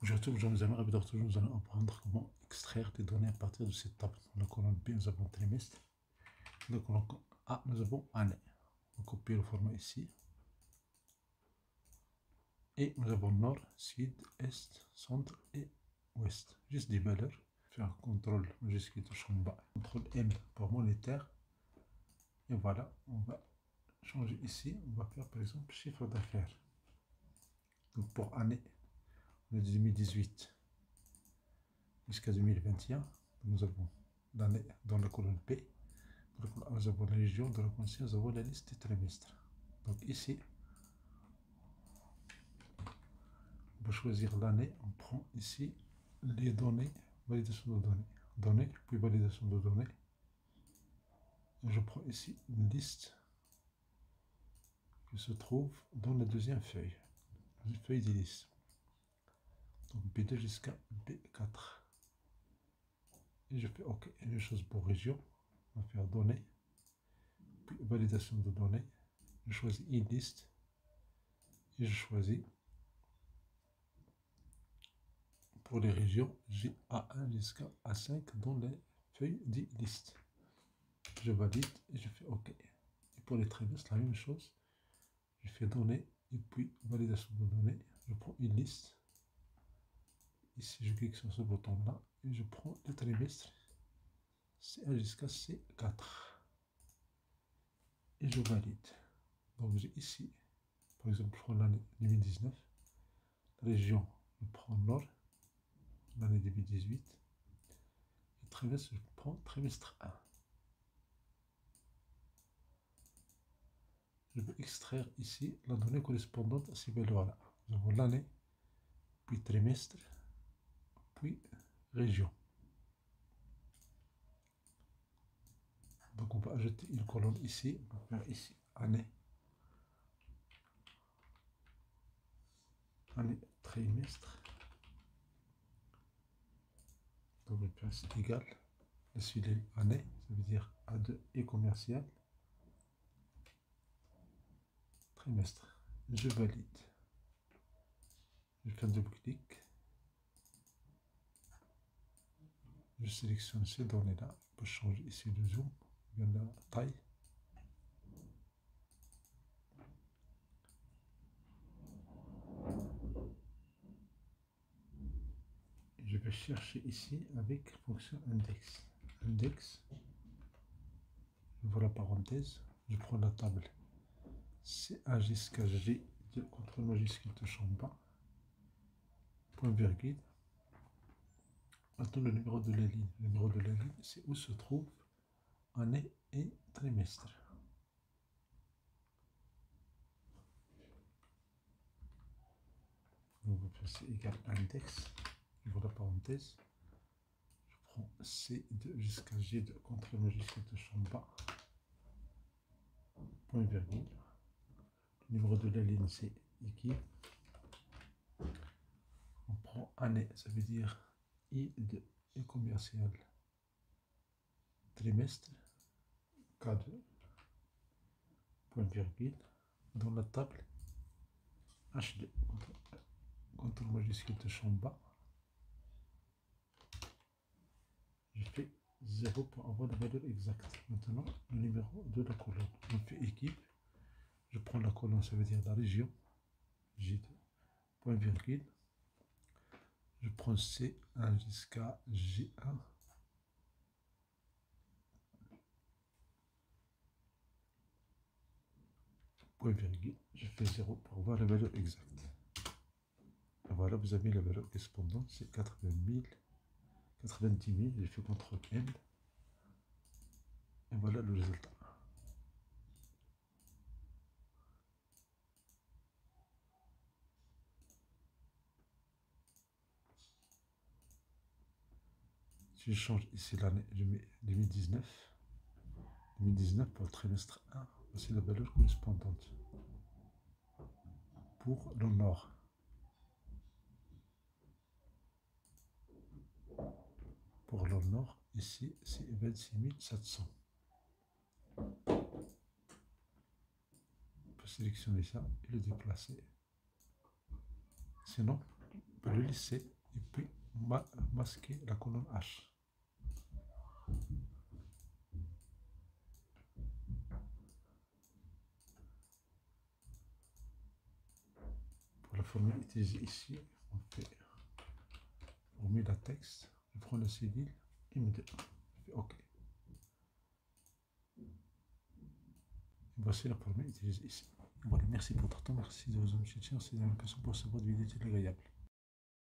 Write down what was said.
Aujourd'hui, nous allons nous allons apprendre comment extraire des données à partir de cette table. Dans la colonne B, nous avons trimestre. Dans la colonne A, nous avons année. On copie le format ici. Et nous avons nord, sud, est, centre et ouest. Juste des valeurs. Faire un contrôle majuscule touche en bas. Contrôle M pour monétaire. Et voilà, on va changer ici. On va faire par exemple chiffre d'affaires. Donc pour année, on est de 2018 jusqu'à 2021. Nous avons l'année dans la colonne P. Dans la colonne A, nous avons la région. Dans la colonne C, nous avons la liste des trimestres. Donc ici, on va choisir l'année. On prend ici les données, validation de données. Données, puis validation de données. Et je prends ici une liste qui se trouve dans la deuxième feuille. Une feuille des listes. Donc B2 jusqu'à B4. Et je fais OK. Et même chose pour région. On va faire données. Puis validation de données. Je choisis une liste. Et je choisis pour les régions, j'ai A1 jusqu'à A5 dans les feuilles des listes. Je valide et je fais OK. Et pour les trimestres, la même chose. Je fais données et puis validation de données. Je prends une liste. Ici, je clique sur ce bouton-là et je prends le trimestre C1 jusqu'à C4. Et je valide. Donc j'ai ici, par exemple, je prends l'année 2019. La région, je prends Nord. L'année 2018. Et trimestre, je prends trimestre 1. Je vais extraire ici la donnée correspondante à ces valeurs-là. Nous avons l'année, puis trimestre, puis région. Donc on va ajouter une colonne ici. On va faire ici année, année, trimestre. Donc on va faire égal. La suite est année, ça veut dire A2 et commercial. Trimestre. Je valide. Je fais un double clic. Je sélectionne ces données-là. Je peux changer ici le zoom, bien la taille. Je vais chercher ici avec fonction index. Index. J'ouvre la parenthèse. Je prends la table C1 jusqu'à G. Contrôle majuscule touche en bas. Point virgule. Maintenant le numéro de la ligne. Le numéro de la ligne, c'est où se trouve année et trimestre. Donc on va faire C égale index. J'ouvre la parenthèse. Je prends C2 jusqu'à G2. Contrôle majuscule touche en bas. Point virgule. Le numéro de la ligne, c'est équipe. On prend année, ça veut dire I2 et commercial. Trimestre, K2, point virgule, dans la table H2. Contrôle majuscule touche en bas. Je fais 0 pour avoir la valeur exacte. Maintenant, le numéro de la colonne. On fait équipe. Je prends la colonne, ça veut dire la région. J2, point virgule. Je prends C1 jusqu'à G1. Point virgule. Je fais 0 pour avoir la valeur exacte. Et voilà, vous avez la valeur correspondante, c'est 80 000, 90 000. J'ai fait CTRL M. Et voilà le résultat. Si je change ici l'année, je mets 2019. 2019 pour le trimestre 1. Voici la valeur correspondante. Pour le nord. Pour le nord, ici, c'est 26 700. On peut sélectionner ça et le déplacer. Sinon, on peux le laisser et puis masquer la colonne H. Pour la formule utilisée ici, on met la texte, je prends la cédille et je fais OK. Voici la formule utilisée ici. Voilà, merci pour votre temps, merci de vous avoir soutenu. C'est une question pour ce votre vidéo agréable.